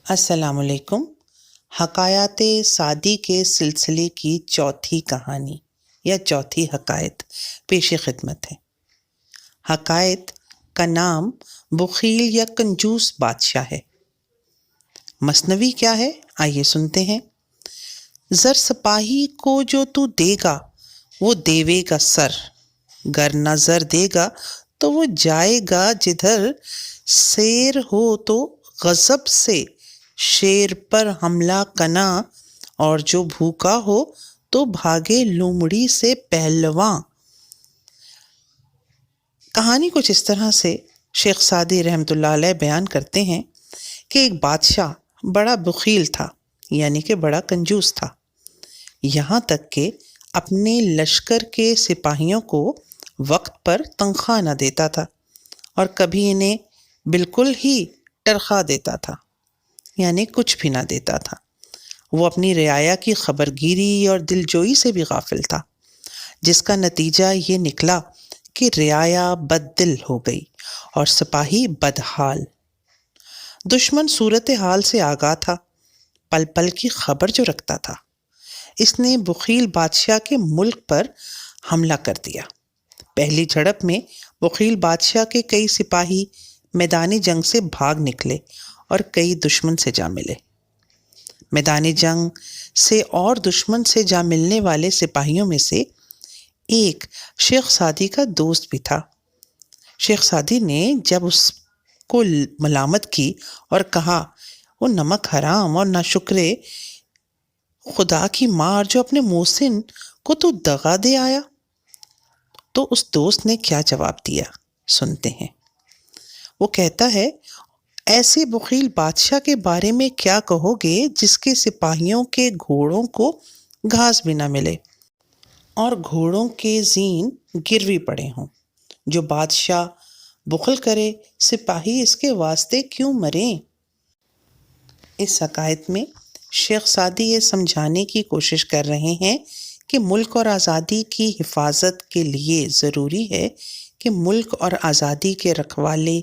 السلام علیکم۔ حکایات سعدی کے سلسلے کی چوتھی کہانی یا چوتھی حکایت پیش خدمت ہے۔ حکایت کا نام بخیل یا کنجوس بادشاہ ہے۔ مثنوی کیا ہے آئیے سنتے ہیں۔ زر سپاہی کو جو تو دے گا وہ دیوے گا سر، گر نہ زر دے گا تو وہ جائے گا جدھر، سیر ہو تو غضب سے شیر پر حملہ کنا، اور جو بھوکا ہو تو بھاگے لومڑی سے پہلواں۔ کہانی کچھ اس طرح سے شیخ سعدی رحمۃ اللہ علیہ بیان کرتے ہیں کہ ایک بادشاہ بڑا بخیل تھا، یعنی کہ بڑا کنجوس تھا، یہاں تک کہ اپنے لشکر کے سپاہیوں کو وقت پر تنخواہ نہ دیتا تھا، اور کبھی انہیں بالکل ہی تنخواہ دیتا تھا، یعنی کچھ بھی نہ دیتا تھا۔ وہ اپنی رعایا کی خبرگیری اور دلجوئی سے بھی غافل تھا، جس کا نتیجہ یہ نکلا کہ رعایا بد دل ہو گئی اور سپاہی بدحال۔ دشمن صورتحال سے آگاہ تھا، پل پل کی خبر جو رکھتا تھا۔ اس نے بخیل بادشاہ کے ملک پر حملہ کر دیا۔ پہلی جھڑپ میں بخیل بادشاہ کے کئی سپاہی میدانی جنگ سے بھاگ نکلے اور کئی دشمن سے جا ملے۔ میدانی جنگ سے اور دشمن سے جا ملنے والے سپاہیوں میں سے ایک شیخ سعدی کا دوست بھی تھا۔ شیخ سعدی نے جب اس کو ملامت کی اور کہا، وہ نمک حرام اور ناشکرے خدا کی مار جو اپنے محسن کو تو دغا دے آیا، تو اس دوست نے کیا جواب دیا سنتے ہیں۔ وہ کہتا ہے، ایسے بخیل بادشاہ کے بارے میں کیا کہو گے جس کے سپاہیوں کے گھوڑوں کو گھاس بھی نہ ملے اور گھوڑوں کے زین گروی پڑے ہوں۔ جو بادشاہ بخل کرے سپاہی اس کے واسطے کیوں مریں۔ اس حکایت میں شیخ سعدی یہ سمجھانے کی کوشش کر رہے ہیں کہ ملک اور آزادی کی حفاظت کے لیے ضروری ہے کہ ملک اور آزادی کے رکھوالے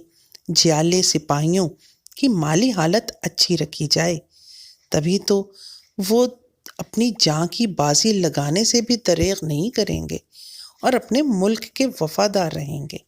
جیالے سپاہیوں کی مالی حالت اچھی رکھی جائے، تبھی تو وہ اپنی جان کی بازی لگانے سے بھی دریغ نہیں کریں گے اور اپنے ملک کے وفادار رہیں گے۔